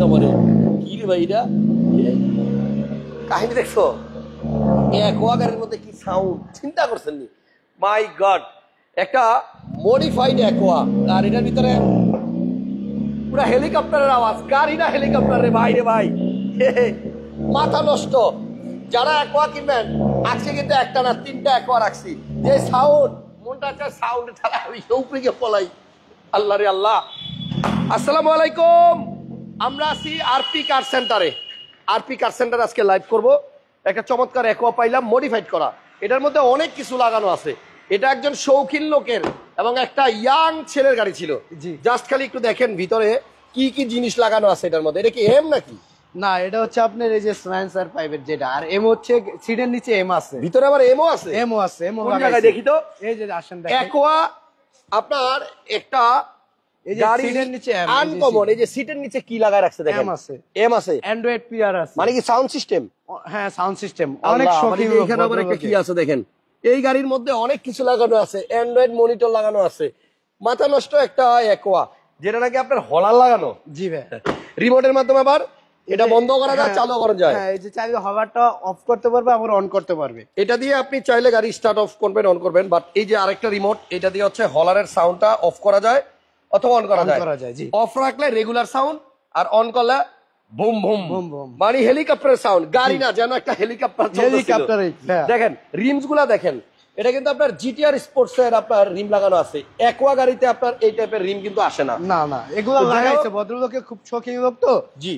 আমারে কি রে ভাই এটা কাহিনী দেখছো একোয়া গাড়ির মধ্যে কি সাউন্ড চিন্তা করছেন নি মাই গড একটা মডিফাইড একোয়া আর এটার ভিতরে পুরা হেলিকপ্টারের আওয়াজ গাড়ি না হেলিকপ্টার রে ভাই রে ভাই মাথা নষ্ট যারা একোয়া কিনবেন আজকে কিন্তু একটা না তিনটা একোয়া রাখছি যে সাউন্ড মনটা চায় সাউন্ড ছাড়া আমি উপরে গিয়ে পলাই আল্লাহ রে আল্লাহ আসসালামু আলাইকুম আমরা আছি আরপি কার সেন্টারে আরপি কার সেন্টারে আজকে লাইভ করব একটা চমৎকার একোয়া পাইলাম মডিফাইড করা এটার মধ্যে অনেক কিছু লাগানো আছে এটা একজন শৌখিন লোকের এবং একটা ইয়াং ছেলের গাড়ি ছিল জাস্ট খালি একটু দেখেন ভিতরে কি কি জিনিস লাগানো আছে এটার মধ্যে এটা কি এম নাকি না এটা হচ্ছে আপনার এই যে সায়েন্সার পাইপের যেটা আর এম হচ্ছে সিটের নিচে এম আছে ভিতরে আবার এমও আছে এমও আছে এমও কোন জায়গায় দেখি তো এই যে আসেন দেখেন একোয়া আপনার একটা এই যে সিটের নিচে এম আনকমন এই যে সিটের নিচে কি লাগায় রাখছে দেখেন এম আছে এম আছে অ্যান্ড্রয়েড পিআর আছে মানে কি সাউন্ড সিস্টেম হ্যাঁ সাউন্ড সিস্টেম অনেক শৌখিন এখানে আবার একটা কি আছে দেখেন এই গাড়ির মধ্যে অনেক কিছু লাগানো আছে অ্যান্ড্রয়েড মনিটর লাগানো আছে মাথা নষ্ট একটা একোয়া যেটা নাকি আপনার হলার লাগানো জি ভাই রিমোটের মাধ্যমে আবার এটা বন্ধ করা যায় চালু করা যায় হ্যাঁ এই যে চাইলে হভারটা অফ করতে পারবে আবার অন করতে পারবে এটা দিয়ে আপনি চাইলে গাড়ি স্টার্ট অফ করবেন অন করবেন বাট এই যে আরেকটা রিমোট এটা দিয়ে হচ্ছে হলারের সাউন্ডটা অফ করা যায় অথবা অন করা যায় জি অফ রাখলে রেগুলার সাউন্ড আর অন করলে বুম বুম বুম বুম মানে হেলিকপ্টারের সাউন্ড গাড়ি না যেন একটা হেলিকপ্টার হেলিকপ্টার দেখেন রিমস গুলা দেখেন এটা কিন্তু আপনার জিটিআর স্পোর্টস এর আপনার রিম লাগানো আছে একোয়া গাড়িতে আপনার এই টাইপের রিম কিন্তু আসে না না না এগুলো লাগাইছে ভদ্রলোকে খুব শৌখিন লোক তো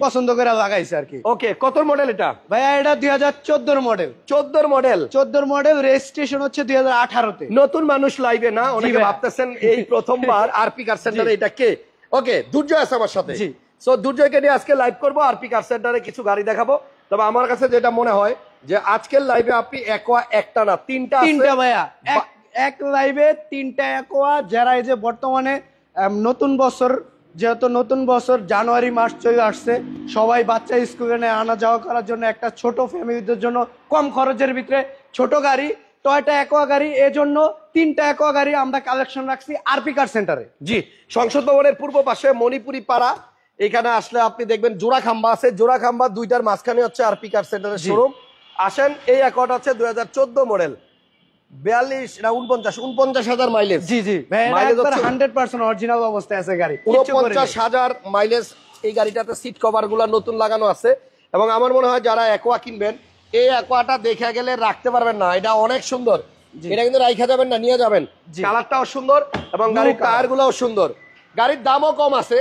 পছন্দ করে লাগাইছে আর কি ওকে কত মডেল এটা ভাইয়া এটা 2014 মডেল 14 মডেল রেজিস্ট্রেশন হচ্ছে 2018 তে নতুন মানুষ লাইভে না অনেকে ভাবতেছেন এই প্রথমবার আরপি কার সেন্টারে এটা কে ওকে দুর্জয় আছে আমার সাথে সো দুর্জয়কে নিয়ে আজকে লাইভ করব আরপি কার সেন্টারে কিছু গাড়ি দেখাবো তবে আমার কাছে যেটা মনে হয় যে আজকের লাইভে আপনি একোয়া একটা না তিনটা ভাইয়া এক লাইভে তিনটা একোয়া যারা এই যে বর্তমানে নতুন বছর যেহেতু নতুন বছর জানুয়ারি মাস চলে আসছে সবাই বাচ্চা স্কুলে নিয়ে আনা যাওয়া করার জন্য একটা ছোট ফ্যামিলিদের জন্য কম খরচের ভিতরে ছোট গাড়ি টয়টা একোয়া গাড়ি এজন্য তিনটা একোয়া গাড়ি আমরা কালেকশন রাখছি আরপি কার সেন্টারে জি সংসদ ভবনের পূর্ব পাশে মণিপুরি পাড়া এখানে আসলে আপনি দেখবেন জোড়া খাম্বা আছে জোড়া খাম্বা দুইটার মাঝখানে হচ্ছে আরপি কার সেন্টারের শোরুম আসেন এই একোয়াটা হচ্ছে 2014 মডেল 42 না 49,000 মাইলেজ জি জি মাইলেজ 100% অরিজিনাল অবস্থায় আছে গাড়ি 49,000 মাইলেজ এই গাড়িটাতে সিট কভার গুলা নতুন লাগানো আছে এবং আমার মনে হয় যারা একোয়া কিনবেন এই একোয়াটা দেখে গেলে রাখতে পারবেন না এটা অনেক সুন্দর এটা কিন্তু রাখা যাবেন না নিয়ে যাবেন কালারটাও সুন্দর এবং গাড়ির টায়ার গুলাও সুন্দর গাড়ির দামও কম আছে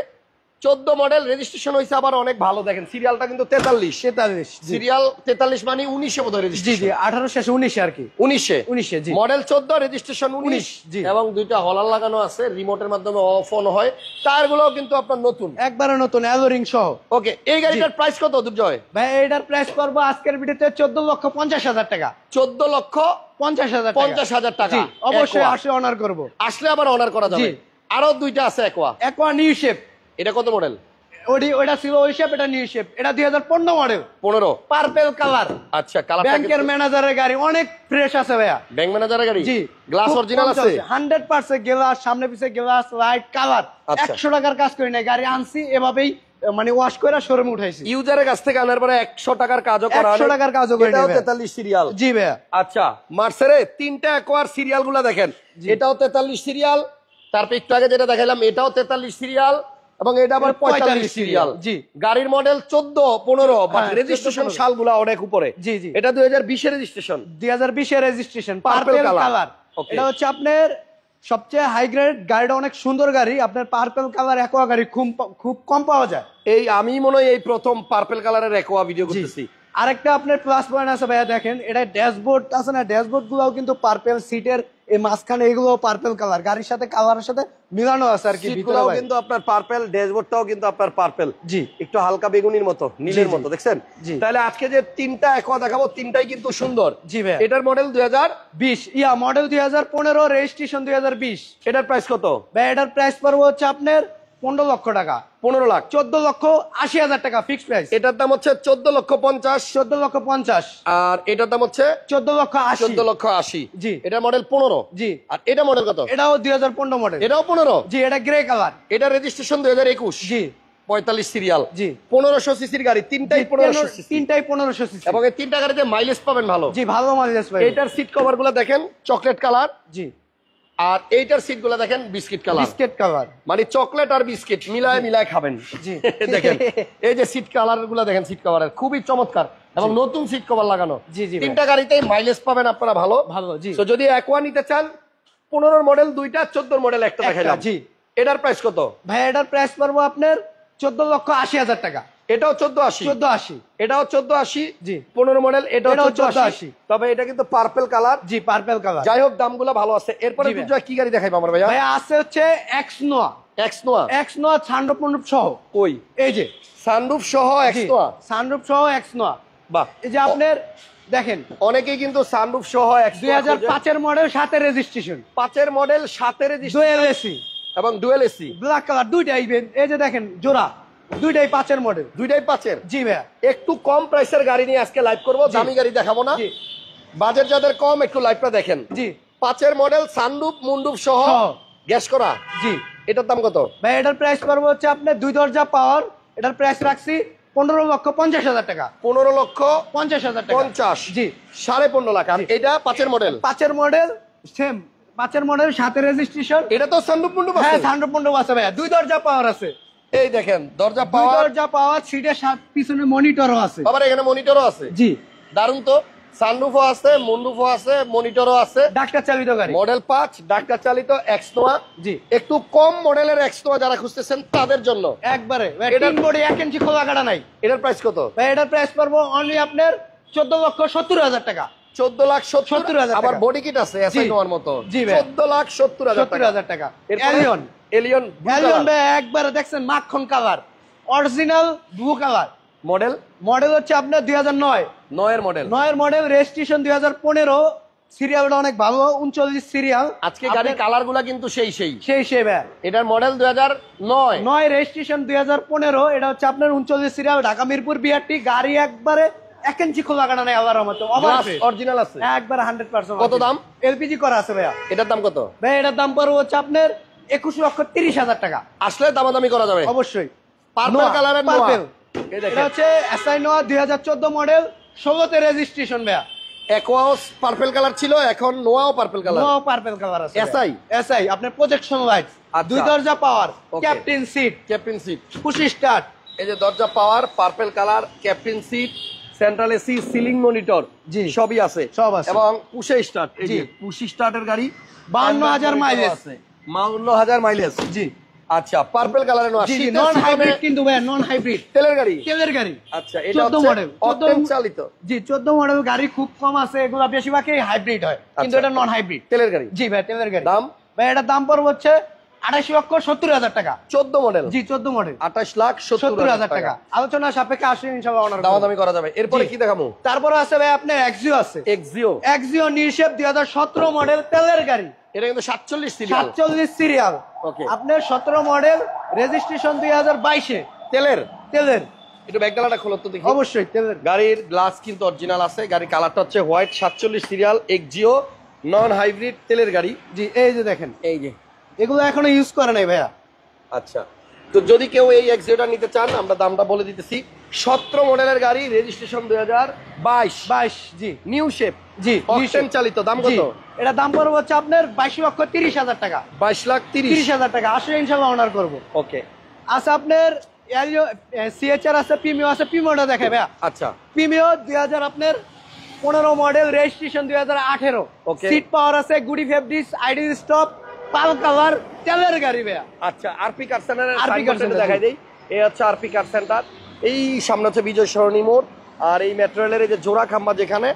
14 মডেল রেজিস্ট্রেশন হয়েছে আবার অনেক ভালো দেখেন সিরিয়ালটা কিন্তু 43 সিরিয়াল 43 মানে 19 এ বোধহয় রেজিস্ট্রেশন জি 18 শেষে 19 আর কি 19 জি মডেল 14 রেজিস্ট্রেশন 19 জি এবং দুইটা হলার লাগানো আছে রিমোটের মাধ্যমে অফ অন হয় টায়ার গুলোও কিন্তু আপনার নতুন একবারে নতুন অ্যালোরিং সহ ওকে এই গাড়িটার প্রাইস কত দুর্জয় ভাই এইটার প্রাইস করব আজকের ভিডিওতে 14,50,000 টাকা 14,50,000 টাকা অবশ্যই আসলে অনার করব আসলে আবার অনার করা যাবে আরো দুইটা আছে একোয়া নিউ শেপ এটা কত মডেল ওটা ছিল ওই শেপ এটা নিউ শেপ এটা 2015 মডেল 15 পার্পল কালার আচ্ছা কালারটা ব্যাংকের ম্যানেজারের গাড়ি অনেক ফ্রেশ আছে ভাইয়া ব্যাংক ম্যানেজারের গাড়ি জি গ্লাস অরিজিনাল আছে 100% গ্লাস সামনে পিছে গ্লাস লাইট কালার 100 টাকার কাজ করি না গাড়ি আনছি এভাবেই মানে ওয়াশ করে শোরুমে উঠাইছি ইউজারের কাছ থেকে আনার পরে 100 টাকার কাজও করা 100 টাকার কাজও করে এটাও 43 সিরিয়াল জি ভাইয়া আচ্ছা মার্সেরে তিনটা একোয়ার সিরিয়ালগুলো দেখেন এটাও 43 সিরিয়াল তারপর একটু আগে যেটা দেখাইলাম এটাও 43 সিরিয়াল এবং এটা আবার 45 সিরিয়াল জি গাড়ির মডেল 14 15 বাট রেজিস্ট্রেশন সালগুলো অনেক উপরে জি জি এটা 2020 এর রেজিস্ট্রেশন 2020 এর রেজিস্ট্রেশন পার্পল কালার এটা হচ্ছে আপনার সবচেয়ে হাই গ্রেড গাড়িটা অনেক সুন্দর গাড়ি আপনার পার্পল কালার একোয়া গাড়ি খুব কম পাওয়া যায় এই আমি মনে হয় এই প্রথম পার্পল কালারের একোয়া ভিডিও করতেছি আরেকটা আপনার প্লাস পয়েন্ট আছে ভাইয়া দেখেন এটা ড্যাশবোর্ড আছে না ড্যাশবোর্ড গুলাও কিন্তু পার্পল সিটের এই মাঝখানে এগুলো পার্পল কালার গাড়ির সাথে কালারের সাথে মিলানো আছে আর কি ভিতরেও কিন্তু আপনার পার্পল ড্যাশবোর্ডটাও কিন্তু আপনার পার্পল জি একটু হালকা বেগুনির মতো নীলের মতো দেখছেন তাহলে আজকে যে তিনটা একোয়া দেখাবো তিনটাই কিন্তু সুন্দর জি ভাই এটার মডেল 2020 মডেল 2015 রেজিস্ট্রেশন 2020 এটার প্রাইস কত ভাই এটার প্রাইস পড়বে হচ্ছে আপনার 15 লক্ষ টাকা 15 লাখ 14,80,000 টাকা ফিক্সড প্রাইস এটার দাম হচ্ছে 14,50,000 আর এটার দাম হচ্ছে 14,80,000 জি এটা মডেল 15 জি আর এটা মডেল কত এটাও 2015 মডেল এটাও 15 জি এটা গ্রে কালার এটা রেজিস্ট্রেশন 2021 জি 45 সিরিয়াল, জি 1500 সিসির গাড়ি, তিনটাই 1500 সিসি, তিনটাই 1500 সিসি এবং এই তিনটা গাড়িতে মাইলেজ পাবেন ভালো। জি ভালো মাইলেজ পাবেন। এইটার সিট কভার গুলো দেখেন চকলেট কালার, জি আর এইটার সিট গুলো দেখেন বিস্কিট কালার, বিস্কিট কালার, মানে চকলেট আর বিস্কিট মিলায় খাবেন। জি দেখেন এই যে সিট কালার গুলো দেখেন, সিট কভারের খুবই চমৎকার এবং নতুন সিট কভার লাগানো। জি জি তিনটা গাড়িতেই মাইলেজ পাবেন আপনারা ভালো ভালো। জি তো যদি অ্যাকোয়া নিতে চান 15 মডেল দুইটা, 14 মডেল একটা দেখাইলাম। জি এটার প্রাইস কত ভাই? এটার প্রাইস পড়বো আপনার 14,80,000 টাকা। এটাও 1480, 1480, এটাও 1480, জি 15 মডেল এটাও এটাও 1480, তবে এটা কিন্তু পার্পল কালার। জি পার্পল কালার। যাই হোক দামগুলো ভালো আছে। এরপরে জি ভাই। দুটো কি গাড়ি দেখাইবো আমার ভাইয়া? ভাই আছে হচ্ছে এক্স নোয়া, এক্স নোয়া। এক্স নোয়া সানরুফ মন্ডপ সহ। কই এই যে সানরুফ সহ এক্স জি, নোয়া, সানরুফ সহ এক্স নোয়া। বাহ। এই যে আপনার দেখেন অনেকেই কিন্তু সানরুফ সহ এক্স 2005 এর মডেল, সাথে রেজিস্ট্রেশন, 5 এর মডেল, 7 এর ডুয়েল এসি এবং ডুয়েল এসি, ব্ল্যাক কালার দুইটাই। এই যে দেখেন জোড়া দুইটাই 5 এর মডেল, দুইটাই 5 এর। জি ভাইয়া। একটু কম প্রাইসের গাড়ি নিয়ে আজকে লাইভ করব, দামি গাড়ি দেখাবো না। জি বাজেট যাদের কম একটু লাইভটা দেখেন। জি 5 এর মডেল, সানরুফ মুন্ডুপ সহ, সহ। গ্যাস করা। জি এটার দাম কত ভাই? এটার প্রাইস পড়বে হচ্ছে আপনার 2 দরজা পাওয়ার, এটার প্রাইস রাখছি 15,50,000 টাকা। 15,50,000 টাকা। 50, জি 15.5 লাখ। আর এটা 5 এর মডেল, 5 এর মডেল সেম, 5 এর মডেল, সাথে রেজিস্ট্রেশন। এটা তো সানরুফ মুন্ডুপ হ্যাঁ আছে। সানরুফ মন্ডপ আছে ভাইয়া, 2 দরজা পাওয়ার আছে। এই দেখেন দরজা 2 পাওয়ার, দরজা পাওয়ার, সিটের পিছনে মনিটরও আছে। আবার এখানে মনিটরও আছে। জি দারুন তো, সানরুফও আছে, মুন্ডুপও আছে, মনিটরও আছে। ডাক্তার চালিত গাড়ি। মডেল 5 ডাক্তার চালিত এক্স নোয়া। জি একটু কম মডেলের এক্স নোয়া যারা খুঁজতেছেন তাদের জন্য একবারে এটার- তিন বডি 1 ইঞ্চি খোলা কাটা নাই। এটার প্রাইস কত? ভাই এটার প্রাইস পড়বো অনলি আপনার 14,70,000 টাকা। 14,70,000। আবার টাকা। বডি কিট আছে এসআই জি। নোয়ার মতো। জি ভাই। 14,70,000 টাকা। 70,000 টাকা। এরপরে এলিয়ন, এলিয়ন এলিয়ন ভাই একবারে দেখছেন মাখন colour, original blue colour. Model model হচ্ছে আপনার 2009, 9 এর মডেল। 9 এর মডেল, রেজিস্ট্রেশন 2015, সিরিয়ালটা অনেক ভালো, 39 সিরিয়াল। আজকে গাড়ির কালার গুলা কিন্তু সেই সেই ভাই। এটার মডেল 2009। 9 রেজিস্ট্রেশন 2015, এটা হচ্ছে আপনার 39 সিরিয়াল, ঢাকা মিরপুর বিআরটি। গাড়ি একবারে 1 ইঞ্চি খোলা কাটা নাই, আবার মতো অরিজিনাল আছে একবার 100%। কত দাম? এলপিজি করা আছে ভাইয়া। এটার দাম কত? ভাই এটার দাম পড়বে হচ্ছে আপনার 21,30,000 টাকা। আসলে দামাদামি করা যাবে। অবশ্যই। পার্পল কালারের নোয়া। পার্পল। এই এটা দেখেন হচ্ছে এসআই নোয়া 2014 মডেল, 16তে রেজিস্ট্রেশন ভাইয়া। একোয়াও পার্পল কালার ছিল, এখন নোয়াও purple colour. Noah purple colour আছে। SI? এসআই আপনার প্রজেকশন লাইট, আচ্ছা। 2 দরজা power, Okay. Captain seat, captain seat, push start. এই যে দরজা power, purple colour, captain seat, central AC, ceiling monitor, জি। সবই আছে। সব আছে। এবং পুশে স্টার্ট, এই জি। যে পুশি স্টার্টের গাড়ি, 52,000 মাইলেজ। 52,000 মাইলেজ। জি আচ্ছা পার্পল কালারের নোয়া, জি শীতের নন সিজনে হাইব্রিড কিন্তু ভাই, নন হাইব্রিড, তেলের গাড়ি। তেলের গাড়ি। আচ্ছা এটা 14 হচ্ছে মডেল, অকটেন চালিত জি 14 মডেল গাড়ি খুব কম আছে, এগুলা বেশিরভাগই হাইব্রিড হয়, কিন্তু আচ্ছা। এটা নন হাইব্রিড। তেলের গাড়ি। জি ভাই তেলের গাড়ি। দাম? ভাই এটার দাম পড়বে হচ্ছে 28,70,000 টাকা। 14 মডেল। জি 14 মডেল, 28,70,000 টাকা। আলোচনা সাপেক্ষে আসলে ইনশাআল্লাহ অনার করব। দামাদামি করা যাবে। এরপরে জি। কি দেখাবো? তারপরে আছে ভাই আপনার এক্সিও আছে, এক্সিও। এক্সিও নিরশেপ 2017 মডেল, তেলের গাড়ি, এটা কিন্তু 47 সিরিয়াল। 47 সিরিয়াল। Okay. আপনার 17 মডেল, রেজিস্ট্রেশন 2022 তেলের। তেলের। একটু ব্যাকডালাটা খোলো তো দেখি। অবশ্যই তেলের। গাড়ির গ্লাস কিন্তু অরিজিনাল আছে, গাড়ির কালারটা হচ্ছে white, 47 serial, Axio, non hybrid তেলের গাড়ি। জি এই যে দেখেন, এই যে এগুলো এখনো ইউজ করে নাই ভাইয়া। আচ্ছা তো যদি কেউ এই এক্সিওটা নিতে চান আমরা দামটা বলে দিতেছি। 17 মডেলের গাড়ি, রেজিস্ট্রেশন 2022, 22 জি নিউ শেপ, জি অকটেন চালিত। দাম জি। কত? এটা দাম পড়বে হচ্ছে আপনার 22,30,000 টাকা। 22,30,000। 30,000 টাকা আসলে ইনশাআল্লাহ অনার করবো। ওকে আচ্ছা আপনার সিএচআর আছে, প্রিমিও আছে। প্রিমিওটা দেখে ভাইয়া। আচ্ছা প্রিমিও 2000 আপনার 15 model, registration 2018। Okay. Seat power আছে, গুডি fabrics, idle stop, pearl colour, তেলের গাড়ি ভাইয়া। আচ্ছা আরপি কার সেন্টারের RP কার সেন্টার, দেখাই দেই। এই হচ্ছে আরপি কার সেন্টার, এই সামনে হচ্ছে বিজয় সরণি মোড়, আর এই মেট্রো রেলের এই যে জোড়া খাম্বা যেখানে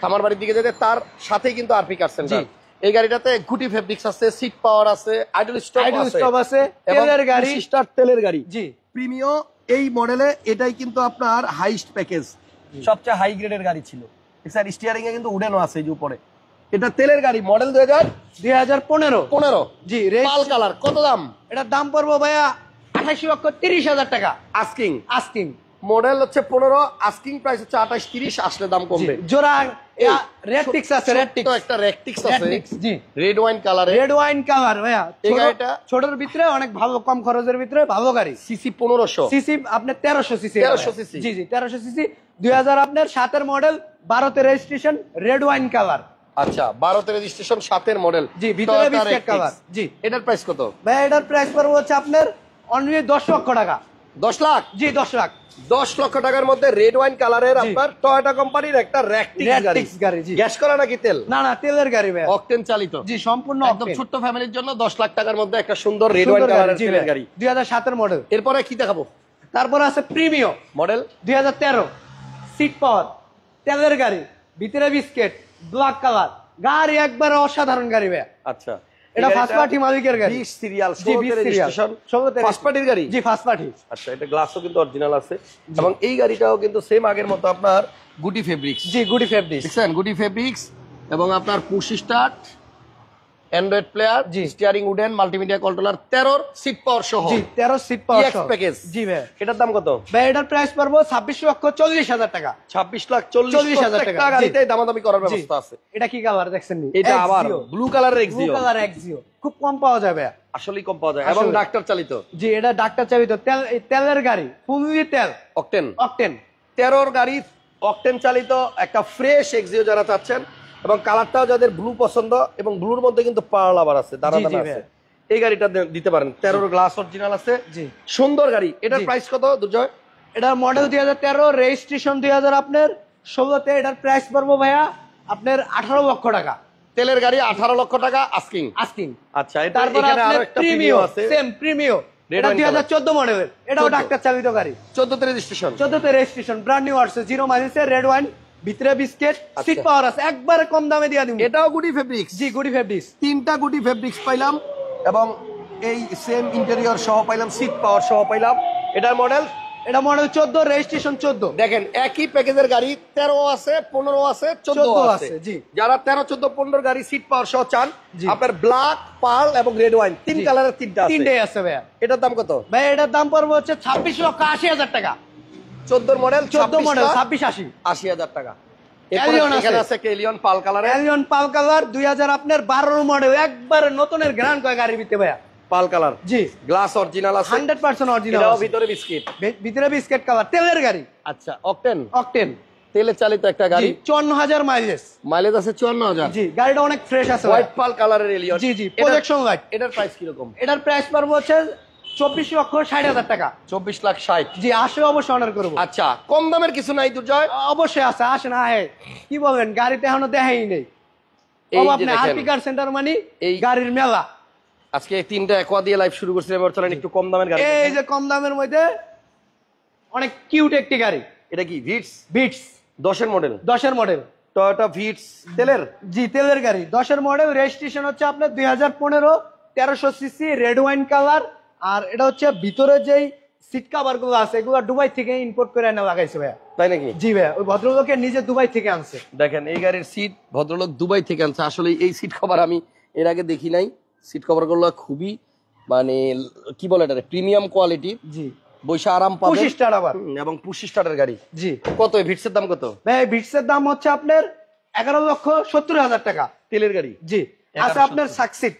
খামার বাড়ির দিকে যেতে তার সাথেই কিন্তু আরপি কার সেন্টার। জি। এই গাড়িটাতে গুটি ফেব্রিক্স আছে, সিট পাওয়ার আছে, আইডল স্টপ আইডি আছে, স্টপ আছে, এবং তেলের গাড়ি। স্টার তেলের গাড়ি। জি প্রিমিও এই মডেলে এটাই কিন্তু আপনার হাইস্ট প্যাকেজ, সবচেয়ে হাই গ্রেডের গাড়ি ছিল। স্যার স্টিয়ারিং এ কিন্তু উডেনও আছে এই যে উপরে। এটা তেলের গাড়ি, মডেল 2015। জি পাল কালার। কত দাম? এটার দাম পড়বো ভাইয়া 28,30,000 টাকা। আস্কিং। আস্কিং। মডেল হচ্ছে 15, আস্কিং প্রাইস হচ্ছে 28-30, আসলে দাম কমবে। জোড়া রেডটিক্স আছে, তো একটা রেকটিক্স আছে, জি রেড ওয়াইন কালারে, রেড ওয়াইন কালার ভাইয়া। এই গাড়িটা ছোটর ভিতরে অনেক ভালো, কম খরচের ভিতরে ভালো গাড়ি। সিসি 1500, সিসি আপনার 1300 সিসি, 1300 সিসি, জি জি 1300 সিসি, 2000 আপনার 7 এর মডেল, 12 তে রেজিস্ট্রেশন, রেড ওয়াইন কালার। আচ্ছা 12 তে রেজিস্ট্রেশন, 7 এর মডেল, জি ভিতরে বিস্কেট কালার। জি এটার প্রাইস কত ভাই? এটার প্রাইস পড়বে হচ্ছে আপনার অনলি 10 লক্ষ টাকা। 10 লাখ? জি 10 লাখ। 10 লক্ষ টাকার মধ্যে রেড ওয়াইন কালারের আপনার টয়োটা কোম্পানির একটা রেকটিক্স গাড়ি। জি গ্যাস করা নাকি তেল? না না, তেলের গাড়ি ভাই, অকটেন চালিত। জি সম্পূর্ণ একদম ছোট্ট ফ্যামিলির জন্য 10 লাখ টাকার মধ্যে একটা সুন্দর রেড ওয়াইন কালারের তেলের গাড়ি, 2007 এর মডেল। এরপরে কি দেখাবো? তারপরে আছে প্রিমিয়ম মডেল 2013, সিট পাওয়ার, তেলের গাড়ি, ভিতরে বিস্কেট, ব্ল্যাক কালার গাড়ি, একবারে অসাধারণ গাড়ি ভাই। আচ্ছা এটা ফার্স্ট পার্টি মালিকের গাড়ি, 20 সিরিয়াল, জি 16 20 রেজিস্ট্রেশন, ফার্স্ট পার্টির গাড়ি। জি ফার্স্ট পার্টি। আচ্ছা এটা গ্লাসও কিন্তু অরিজিনাল আছে, এবং এই গাড়িটাও কিন্তু সেম আগের মতো আপনার গুটি ফেব্রিক্স। জি গুডি ফেব্রিক্স, দেখছেন গুটি ফেব্রিক্স, এবং আপনার পুশ স্টার্ট, অ্যান্ড্রয়েড প্লেয়ার, জি steering wooden, multimedia controller, 13 seat power সহ। জি 13 সিট পাওয়ার EX সহ প্যাকেজ। জি ভাই। এটার দাম কত ভাই? এটার প্রাইস পড়বে 26,40,000 টাকা। 26,40,000 টাকা। গাড়িটাই দামাদামি করার ব্যবস্থা আছে। এটা কি কালার দেখছেন নি? এটা আবার ব্লু কালারের ব্লু এক্সিও, কালার এক্সিও, খুব কম পাওয়া যাবে, আসলেই কম পাওয়া যায়, এবং আসলে। ডাক্তার চালিত। জি এটা ডাক্তার চালিত তেলের গাড়ি, ফুললি তেল, অকটেন অকটেন। 13 গাড়ি অকটেন চালিত একটা ফ্রেশ এক্সিও যারা চাচ্ছেন, এবং কালারটাও যাদের ব্লু পছন্দ, এবং ব্লুর মধ্যে কিন্তু পার্ল আবার আছে, দানা দানা আছে, এই গাড়িটা দিতে পারেন। 13 গ্লাস অরিজিনাল আছে, জি সুন্দর গাড়ি। এটার প্রাইস কত দুর্জয়? এটার মডেল 2013, রেজিস্ট্রেশন 2000 আপনার 16তে। এটার প্রাইস পড়বো ভাইয়া আপনার 18 লক্ষ টাকা। তেলের গাড়ি 18 লক্ষ টাকা আস্কিং। আচ্ছা তারপর এখানে আরো একটা প্রিমিয়াম আছে, সেম প্রিমিয়াম, এটা 2014 মডেলের, এটাও ডাক্তার চালিত গাড়ি, 14 তে রেজিস্ট্রেশন, 14তে রেজিস্ট্রেশন, ব্র্যান্ড নিউ আসছে, 0 মাইলেজে, রেড ওয়াইন, ভিতরে বিস্কেট, সিট পাওয়ার আছে, একবারে কম দামে দিয়া দিন। এটাও গুটি ফেব্রিক্স। জি গুডি ফেব্রিক্স, 3টা গুটি ফেব্রিক্স পাইলাম, এবং এই সেম ইন্টেরিয়র সহ পাইলাম, সিট পাওয়ার সহ পাইলাম। এটার মডেল, এটা মডেল 14, রেজিস্ট্রেশন 14। দেখেন একই প্যাকেজের গাড়ি 13 আছে, 15 আছে, 14 আছে। জি যারা 13, 14, 15 গাড়ি সিট পাওয়ার সহ চান, আপনার ব্ল্যাক, পার্ল এবং রেড ওয়াইন, 3 কালারের 3টা আছে। 3টাই আছে ভাইয়া। এটার দাম কত ভাই? এটার দাম পড়বে হচ্ছে 26,80,000 টাকা। 14 মডেল, 14 মডেল, 26,80, 80,000 টাকা। এলিয়ন এখানে আছে, আছে কেলিয়ন পাল কালারের, এলিয়ন পাল কালার, 2000 আপনার 12 মডেল, একবারে নতুনের গ্রান্ড কয় গাড়ি ভিতরে ভাইয়া। পাল কালার, জি গ্লাস অরিজিনাল আছে, 100% অরিজিনাল, এটাও ভিতরে বিস্কিট, ভিতরে বিস্কেট কালার, তেলের গাড়ি। আচ্ছা অকটেন, অকটেন তেলে চালিত একটা গাড়ি, 54,000 মাইলেজ, মাইলেজ আছে 54,000। জি গাড়িটা অনেক ফ্রেশ আছে, হোয়াইট পাল কালারের এলিয়ন। জি জি প্রজেকশন লাইট। এটার প্রাইস কি রকম? এটার প্রাইস পড়বে হচ্ছে 24,60,000 টাকা। 24,60,000। জি আসলে অবশ্যই অর্ডার করব। আচ্ছা কম দামের কিছু নাই দুর্জয়? অবশ্যই আছে, আসেন আহে। কি বলেন, গাড়িতে এখনো দেখাই নেই। এই আপনি আরপি কার সেন্টার মানে এই গাড়ির মেলা। আজকে 3টা অ্যাকোয়া দিয়ে লাইভ শুরু করছিলাম, এবার চলেন একটু কম দামের গাড়ি। এই যে কম দামের মধ্যে অনেক কিউট একটি গাড়ি, এটা কি ভিটস? বিটস 10 এর মডেল, 10 এর মডেল, টয়োটা ভিটস তেলের। জি তেলের গাড়ি, 10 এর মডেল, রেজিস্ট্রেশন হচ্ছে আপনার 2015, 1300 সিসি, রেড ওয়াইন কালার। আর এটা হচ্ছে ভিতরে যেই সিট কভার গুলো আছে, এগুলো দুবাই থেকে ইম্পোর্ট করে এনে লাগাইছে ভাইয়া। তাই নাকি? জি ভাইয়া, ওই ভদ্রলোকের নিজে দুবাই থেকে আনছে। দেখেন এই গাড়ির সিট ভদ্রলোক দুবাই থেকে আনছে। আসলে এই সিট কভার আমি এর আগে দেখি নাই। সিট কভার গুলো খুবই মানে কি বলে এটা, প্রিমিয়াম কোয়ালিটি। জি বৈশা আরাম পাবেন, পুশ স্টার আবার, এবং পুশ স্টার্টের গাড়ি। জি কত এই ভিটসের দাম কত? ভাই ভিটসের দাম হচ্ছে আপনার 11,70,000 টাকা। তেলের গাড়ি, জি আছে আপনার succeed,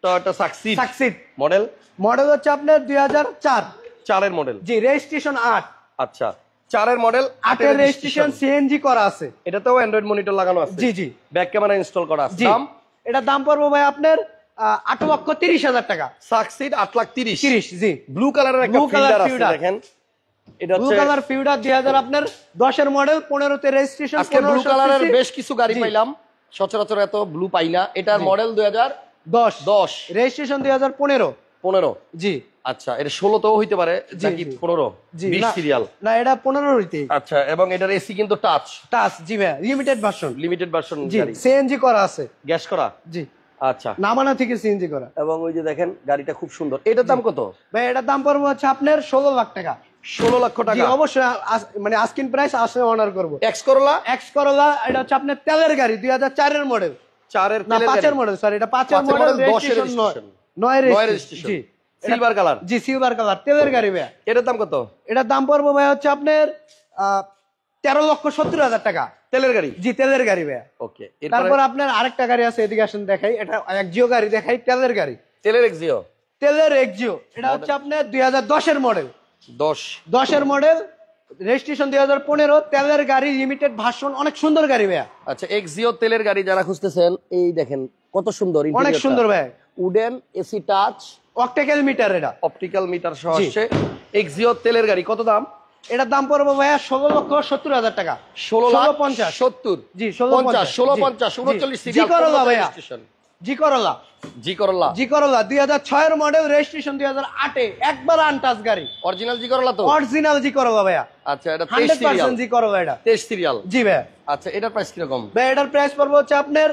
Toyota succeed succeed model, model হচ্ছে আপনার 2004, 4 এর মডেল। জি রেজিস্ট্রেশন 8। আচ্ছা 4 এর মডেল, 8 এর রেজিস্ট্রেশন, সিএনজি করা আছে। এটাতেও অ্যান্ড্রয়েড মনিটর লাগানো আছে। জি জি ব্যাক ক্যামেরা ইনস্টল করা আছে। জি দাম? এটার দাম পড়বে ভাই আপনার 8,30,000 টাকা। সাকসিড 8,30,000। 30 জি ব্লু কালারের একটা Blue color ফিল্টার আছে ফিল্টার। দেখেন, এটা ব্লু হচ্ছে কালার ফিউডার 2000 আপনার 10 এর মডেল, 15 তে রেজিস্ট্রেশন। আজকে ব্লু কালারের বেশ কিছু গাড়ি পাইলাম, সচরাচর এত ব্লু পাই না। এটার মডেল 2010, রেজিস্ট্রেশন 2015। 15 জি আচ্ছা এটা 16 তেও হইতে পারে নাকি 15? জি 20 সিরিয়াল না, এটা 15 হইতে। আচ্ছা, এবং এটার এসি কিন্তু টাচ টাচ, জি ভাই লিমিটেড ভার্সন, লিমিটেড ভার্সন জি গাড়ি, সিএনজি করা আছে। গ্যাস করা। জি আচ্ছা নামানা থেকে সিএনজি করা। এবং ওই যে দেখেন গাড়িটা খুব সুন্দর। এটার দাম কত ভাই? এটার দাম পড়বে হচ্ছে আপনার 16 লাখ টাকা। 16 লক্ষ জি টাকা অবশ্যই মানে আস্কিং প্রাইস আসলে অনার করব। এক্স করোলা, এক্স করোলা এটা হচ্ছে আপনার তেলের গাড়ি, 2004 এর মডেল, 4 এর না তেলের 5 গাড়ি, এর মডেল, সরি এটা 5 এর 5 এর মডেল, মডেল, 10 এর রেজিস্ট্রেশন রেজিস্ট্রেশন, 9 9 রেজিস্ট্রেশন। রেজিস্ট্রেশন। জি সিলভার কালার, জি সিলভার কালার, তেলের গাড়ি ভাইয়া। এটার দাম কত? এটার দাম পড়বো ভাইয়া হচ্ছে আপনার 13,70,000 টাকা। তেলের গাড়ি, জি তেলের গাড়ি ভাইয়া। ওকে। তারপর আপনার আরেকটা গাড়ি আছে, এদিকে আসেন দেখাই, এটা এক্সিও গাড়ি দেখাই, তেলের গাড়ি, তেলের এক্সিও, তেলের এক্সিও। এটা হচ্ছে আপনার 2010-এর মডেল, 10-এর মডেল, রেজিস্ট্রেশন 2015, তেলের গাড়ি, লিমিটেড ভার্সন, অনেক সুন্দর গাড়ি ভাইয়া। আচ্ছা, এক্সিও তেলের গাড়ি যারা খুঁজতেছেন, এই দেখেন কত সুন্দর, অনেক সুন্দর ভাই, wooden, AC touch, optical metre, এটা অপটিক্যাল মিটার সহ আসছে। এক্সিও তেলের গাড়ি কত দাম? এটার দাম পড়বে ভাইয়া 16,70,000 টাকা। 16,70,000, জি 50, 16,50, 39 জি সিরিয়াল, করলা ভাইয়া, জি করলা, জি করলা, জি করলা 2006-এর মডেল, রেজিস্ট্রেশন 2008-এ, একবার আনটাচ গাড়ি, অরিজিনাল জি করলা তো? অরিজিনাল জি করলা ভাইয়া। আচ্ছা, এটা 23 সিরিয়াল, 100% জি করলা এটা, 23 সিরিয়াল। জি ভাইয়া। আচ্ছা, এটার প্রাইস কি রকম? ভাই এটার প্রাইস পড়বে হচ্ছে আপনার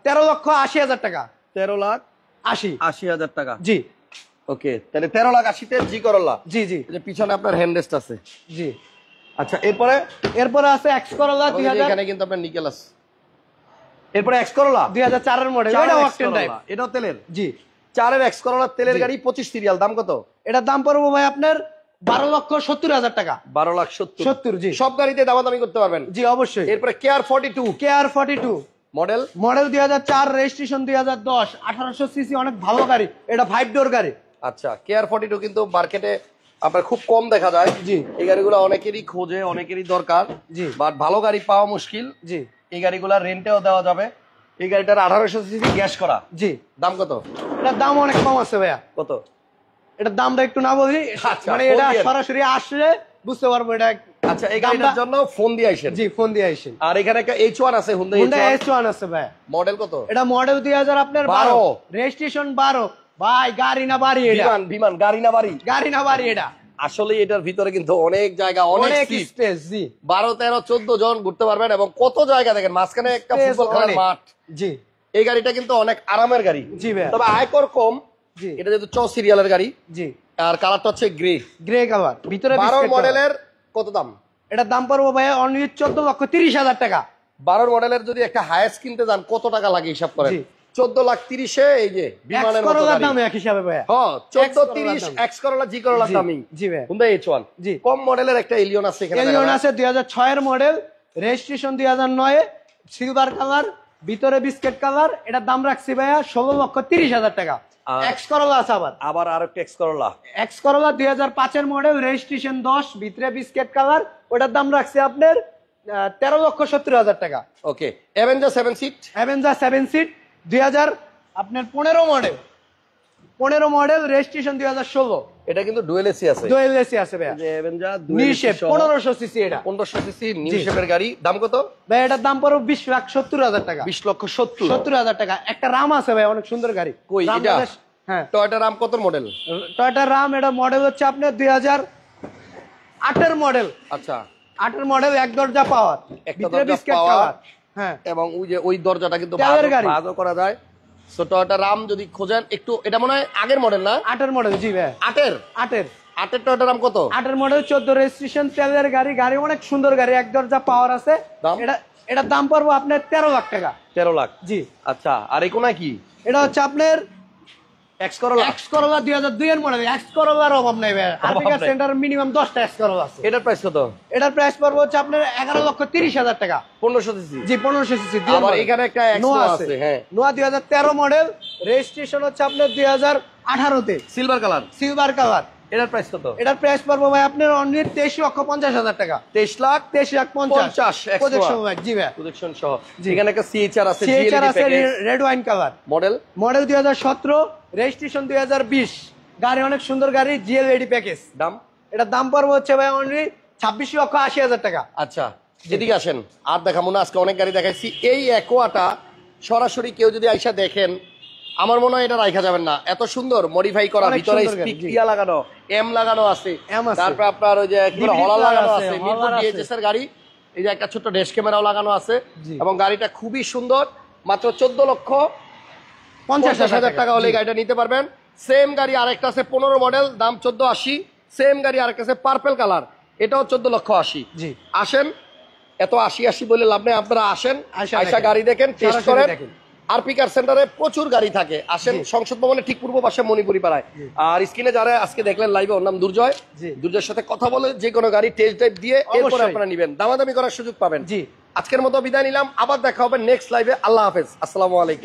13,80,000 টাকা। 13,80,000 টাকা, জি ওকে। তাহলে 13,80,000 তে জি করলা। জি জি এই যে পিছনে আপনার হ্যান্ড রেস্ট আছে। জি। আচ্ছা, এরপরে আছে এক্স করলা 2000, এখানে কিন্তু আপনার নিকেল আছে। এরপরে এক্স করলা 2004-এর মডেল, এটা অকটেন টাইপ, এটাও তেলের। জি 4-এর এক্স করলা তেলের গাড়ি, 25 সিরিয়াল, দাম কত? এটার দাম পড়বে ভাই আপনার 12,70,000 টাকা। 12,70,000, জি সব গাড়িতে দামাদামি করতে পারবেন। জি অবশ্যই। এরপরে care 42, KR 42 model, 2004, registration 2010, 1800 CC, অনেক ভালো গাড়ি, এটা 5 ডোর গাড়ি। আচ্ছা, কেয়ার 42 কিন্তু মার্কেটে আপনার খুব কম দেখা যায়। জি এই গাড়িগুলো অনেকেরই খোঁজে, অনেকেরই দরকার, জি বাট ভালো গাড়ি পাওয়া মুশকিল। জি এই গাড়িগুলো রেন্টেও দেওয়া যাবে। এই গাড়িটার 1800 সিসি গ্যাস করা, জি। দাম কত? এটার দাম অনেক কম আছে ভাইয়া। কত? এটার দামটা একটু না বলি, আচ্ছা, মানে ফোন এটা দিয়েন। সরাসরি আসলে বুঝতে পারবো এটা। আচ্ছা, এই গাড়িটার জন্য ফোন দিয়ে আইসেন। জি ফোন দিয়ে আইসেন। আর এখানে একটা H1 আছে, Hyundai Hyundai H1, H1 আছে ভাই। মডেল কত? এটা মডেল 2000 আপনার 12, রেজিস্ট্রেশন 12। ভাই গাড়ি না বাড়ি এটা? বিমান, গাড়ি না বাড়ি? গাড়ি না বাড়ি এটা। আসলে এটার ভিতরে কিন্তু অনেক জায়গা, অনেক স্পেস। জি 12, 13, 14 জন ঘুরতে পারবেন, এবং কত জায়গা দেখেন, মাঝখানে একটা Space ফুটবল খেলার অনেক। মাঠ। জি এই গাড়িটা কিন্তু অনেক আরামের গাড়ি। জি ভাই। তবে আয়কর কম। জি এটা যেহেতু 4 সিরিয়ালের গাড়ি, জি। আর কালারটা হচ্ছে গ্রে। গ্রে কালার, ভিতরে 12 মডেলের কত দাম? এটার দাম পড়বো ভাই অনলি 14,30,000 টাকা। 12 মডেলের যদি একটা হায়েস্ট কিনতে যান কত টাকা লাগে হিসাব করেন? জি। 14,30,000 এই যে বিমানের মতো করলার গাড়ি। দাম এক হিসাবে ভাই। হ্যাঁ, X 14,30 এক্স করলা, জি করলা জি, দামি। জি ভাই। Hyundai H1, জি। কম মডেলের একটা এলিয়ন আছে এখানে। এলিয়ন আছে 2006-এর মডেল, রেজিস্ট্রেশন 2009-এ, সিলভার কালার, ভিতরে বিস্কেট কালার। এটার দাম রাখছি ভাইয়া 16,30,000 টাকা। এক্স করলা আছে আবার আর একটা X Corolla, X Corolla 2005-এর model, registration 10, ভিতরে বিস্কেট কালার। ওটার দাম রাখছি আপনার 13,70,000 টাকা। Okay. Avenger 7 seat, Avenger 7 seat 2015 model, 15 model, registration 2016। এটা কিন্তু ডুয়েল এসি আছে, ডুয়েল এসি আছে ভাইয়া। যে অ্যাভেঞ্জার নিউ শেপ 1500 সিসি, এটা 1500 সিসি নিউ শেপের গাড়ি, দাম কত ভাই? এটার দাম পড়বে 20,70,000 টাকা। 20,70,000। 70,000 টাকা। একটা রাম আছে ভাই, অনেক সুন্দর গাড়ি। কই রাম এটা? বেশ- হ্যাঁ, টয়োটা রাম কত মডেল? টয়োটা রাম, এটা মডেল হচ্ছে আপনার 2008-এর মডেল। আচ্ছা, 8-এর মডেল, এক দরজা পাওয়ার, একটা ভিতরে দরজা বিস্কেট power। কালার। হ্যাঁ, এবং ওই যে ওই দরজাটা কিন্তু তেলের গাড়ি। ভাঁজও করা যায়। সো টয়োটা রাম যদি খোঁজেন, একটু এটা মনে হয় আগের মডেল না? 8-এর মডেল। জি ভাই, 8-এর 8-এর টয়োটা রাম কত? 8-এর মডেল 14, রেজিস্ট্রেশন, তেলের গাড়ি। গাড়ি অনেক সুন্দর গাড়ি, এক দরজা পাওয়ার আছে। দাম? এটার দাম পড়বো আপনার 13 লাখ টাকা। 13 লাখ। জি। আচ্ছা, আর এই কোনায় কি? এটা হচ্ছে আপনার X Corolla. X Corolla 2002-এর model. X করলার অভাব নাই ভাই, আরবিকা নাই। সেন্টার মিনিমাম 10টা এক্স করলা আছে। এটার প্রাইস কত? এটার প্রাইস পড়বে হচ্ছে আপনার 11,30,000 টাকা। 1500 সিসি। জি 1500 সিসি। আবার এখানে একটা এক্স নোয়া আছে, হ্যাঁ। নোয়া 2013 মডেল, রেজিস্ট্রেশন হচ্ছে আপনার 2018-তে, সিলভার কালার। Silver colour. এটার প্রাইস কত? এটার প্রাইস পড়বে ভাই আপনার অনলি 23,50,000 টাকা। 23,50,000 প্রজেকশন ভাই। জি ভাই, প্রজেকশন সহ। জি। এখানে একটা সিএইচআর আছে, সিএইচআর আছে, package, red wine colour. Model model 2017, registration 2020। গাড়ি অনেক সুন্দর গাড়ি, জিএলইডি প্যাকেজ। দাম? এটার দাম পড়বে হচ্ছে ভাই অনলি 26,80,000 টাকা। আচ্ছা, এদিকে আসেন। আর দেখাবো না, আজকে অনেক গাড়ি দেখাইছি। এই অ্যাকোয়াটা সরাসরি কেউ যদি আইসা দেখেন, আমার মনে হয় এটা রাখা যাবেন না, এত সুন্দর মডিফাই করা। অনেক ভিতরে সুন্দর গাড়ি, স্পিক জি। ইয়া লাগানো, এম লাগানো আছে, M আছে। তারপর আপনার ওই যে কি বলে DVD হলার লাগানো আছে, আছে, মিরপুর হলার আছে। ডিএইচএস এর গাড়ি। এই যে একটা ছোট ড্যাশ ক্যামেরাও লাগানো আছে, জি। এবং গাড়িটা খুবই সুন্দর। মাত্র 14,50,000 টাকা হলে এই গাড়িটা নিতে পারবেন। সেম গাড়ি আরেকটা আছে 15 মডেল, দাম 14,80,000। সেম গাড়ি আরেকটা আছে পার্পল কালার, এটাও 14,80,000। জি। আসেন, এত 80 বলে লাভ নেই, আপনারা আসেন, আইসা আইসা দেখেন। গাড়ি দেখেন, টেস্ট সরাসরি করেন। দেখেন। আরপি কার সেন্টারে প্রচুর গাড়ি থাকে, আসেন সংসদ ভবনের ঠিক পূর্ব পাশে মণিপুরি পাড়ায়। আর স্ক্রিনে যারা আজকে দেখলেন লাইভে, ওর নাম দুর্জয়। দুর্জয়ের সাথে কথা বলে যে কোনো গাড়ি টেস্ট ড্রাইভ দিয়ে এরপরে আপনারা নেবেন, দামাদামি করার সুযোগ পাবেন। জি, আজকের মতো বিদায় নিলাম, আবার দেখা হবে নেক্সট লাইভে। আল্লাহ হাফেজ, আসসালামু আলাইকুম।